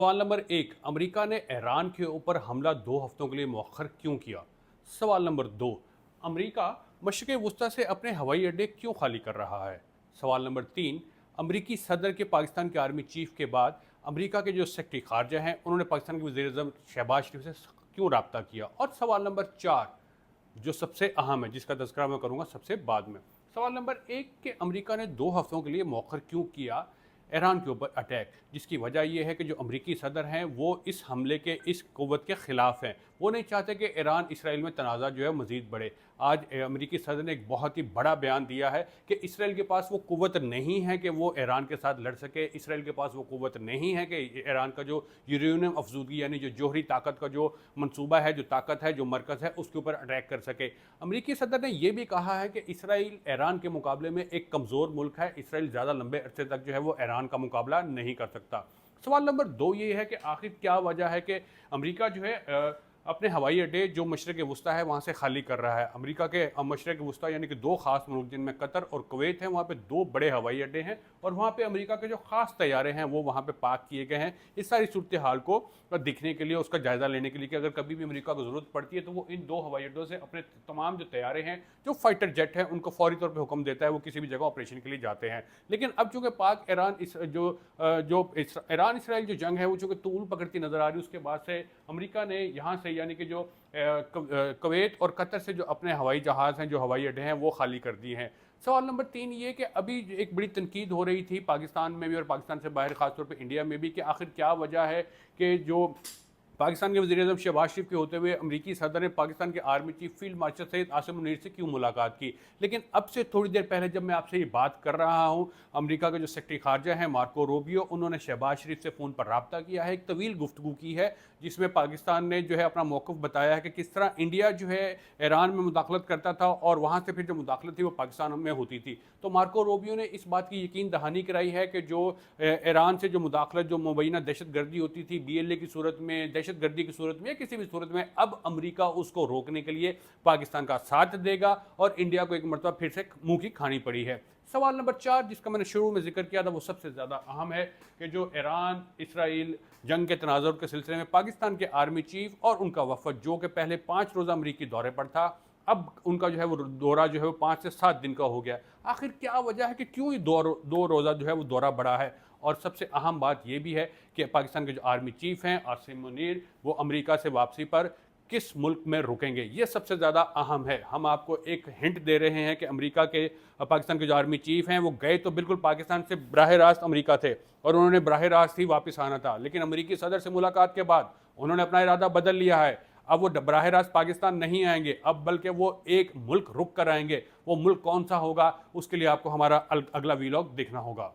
सवाल number 1, America ने Iran के ऊपर हमला 2 हफ्तों के लिए मौखर क्यों किया? सवाल नंबर 2, अमेरिका मशरिक़ वस्ती से अपने हवाई अड्डे क्यों खाली कर रहा है? सवाल नंबर 3, अमेरिकी सदर के पाकिस्तान के आर्मी चीफ के बाद अमेरिका के जो सेक्रेटरी खारजा हैं उन्होंने पाकिस्तान के वज़ीर-ए-आज़म शहबाज शरीफ से क्यों रब्ता किया? और सवाल नंबर 4, जो सबसे अहम है, जिसका तज़किरा मैं करूँगा सबसे बाद में। सवाल नंबर 1 कि अमेरिका ने 2 हफ्तों के लिए मौखर क्यों किया ईरान के ऊपर अटैक, जिसकी वजह यह है कि जो अमेरिकी सदर हैं वो इस हमले के, इस क़ुव्वत के ख़िलाफ़ हैं। वो नहीं चाहते कि ईरान इसराइल में तनाज़ा जो है मज़ीद बढ़े। आज अमेरिकी सदर ने एक बहुत ही बड़ा बयान दिया है कि इसराइल के पास वो क़ुव्वत नहीं है कि वो ईरान के साथ लड़ सके। इसराइल के पास वो क़ुव्वत नहीं है कि ईरान का जो यूरेनियम अफज़ूगी यानी जो जौहरी ताकत का जो मंसूबा है, जो ताकत है, जो मरकज़ है, उसके ऊपर अटैक कर सके। अमेरिकी सदर ने यह भी कहा है कि इसराइल ईरान के मुकाबले में एक कमज़ोर मुल्क है। इसराइल ज़्यादा लंबे अरसे तक जो है वो ईरान का मुकाबला नहीं कर सकता। सवाल नंबर 2 ये है कि आखिर क्या वजह है कि अमेरिका जो है अपने हवाई अड्डे जो मशरिक़ वस्ती है वहाँ से खाली कर रहा है। अमेरिका के मशरिक़ वस्ती यानी कि 2 ख़ास मुल्क जिनमें कतर और कुवैत हैं, वहाँ पे 2 बड़े हवाई अड्डे हैं और वहाँ पे अमेरिका के जो ख़ास तैयारे हैं वो वहाँ पे पार्क किए गए हैं। इस सारी सूरत हाल को दिखने के लिए, उसका जायज़ा लेने के लिए कि अगर कभी भी अमेरिका को ज़रूरत पड़ती है तो वो इन 2 हवाई अड्डों से अपने तमाम जो तैयारे हैं, जो फाइटर जेट हैं, उनको फ़ौरी तौर पर हुक्म देता है, वो किसी भी जगह ऑपरेशन के लिए जाते हैं। लेकिन अब चूँकि पाक ईरान ईरान इसराइल जो जंग है वो चूँकि तूल पकड़ती नज़र आ रही है, उसके बाद से अमेरिका ने यहाँ से यानी कि जो कुवैत और कतर से जो अपने हवाई जहाज़ हैं, जो हवाई अड्डे हैं, वो खाली कर दिए हैं। सवाल नंबर 3 ये कि अभी एक बड़ी तनकीद हो रही थी पाकिस्तान में भी और पाकिस्तान से बाहर ख़ासतौर पे इंडिया में भी कि आखिर क्या वजह है कि जो पाकिस्तान के वज़ीर-ए-आज़म शहबाज शरीफ के होते हुए अमेरिकी सदर ने पाकिस्तान के army chief field marshal Syed Asim Munir से क्यों मुलाकात की। लेकिन अब से थोड़ी देर पहले जब मैं आपसे ये बात कर रहा हूँ, अमेरिका के जो सेक्रेटरी खारजा हैं मार्को रूबियो, उन्होंने शहबाज शरीफ से फ़ोन पर रब्ता किया है, एक तवील गुफ्तगू की है जिसमें पाकिस्तान ने जो है अपना मौक़िफ़ बताया है कि किस तरह इंडिया जो है ईरान में मुदाखलत करता था और वहाँ से फिर जो मुदाखलत थी वो पाकिस्तान में होती थी। तो मार्को रूबियो ने इस बात की यकीन दहानी कराई है कि जो ईरान से जो मुदाखलत, जो मुबैना दहशतगर्दी होती थी BLA की सूरत में, दहशतगर्दी की सूरत में या किसी भी सूरत में, अब अमेरिका उसको रोकने के लिए पाकिस्तान का साथ देगा और इंडिया को एक मरतबा फिर से मुंह की खानी पड़ी है। सवाल नंबर 4 जिसका मैंने शुरू में जिक्र किया था वो सबसे ज़्यादा अहम है कि जो ईरान इसराइल जंग के तनाज़ुर के सिलसिले में पाकिस्तान के आर्मी चीफ और उनका वफद जो कि पहले 5 रोज़ा अमरीकी दौरे पर था, अब उनका जो है वो दौरा जो है वो 5 से 7 दिन का हो गया। आखिर क्या वजह है कि क्यों ये 2 रोज़ा जो है वो दौरा बढ़ा है? और सबसे अहम बात यह भी है कि पाकिस्तान के जो आर्मी चीफ हैं आसिम मुनीर, वो अमेरिका से वापसी पर किस मुल्क में रुकेंगे, ये सबसे ज़्यादा अहम है। हम आपको एक हिंट दे रहे हैं कि अमेरिका के पाकिस्तान के जो आर्मी चीफ हैं वो गए तो बिल्कुल पाकिस्तान से बराह रास्त अमेरिका थे और उन्होंने बराह रास्त ही वापस आना था, लेकिन अमेरिकी सदर से मुलाकात के बाद उन्होंने अपना इरादा बदल लिया है। अब वो बराह रास्त पाकिस्तान नहीं आएंगे, अब बल्कि वो एक मुल्क रुक कर आएंगे। वो मुल्क कौन सा होगा, उसके लिए आपको हमारा अगला वीलॉग देखना होगा।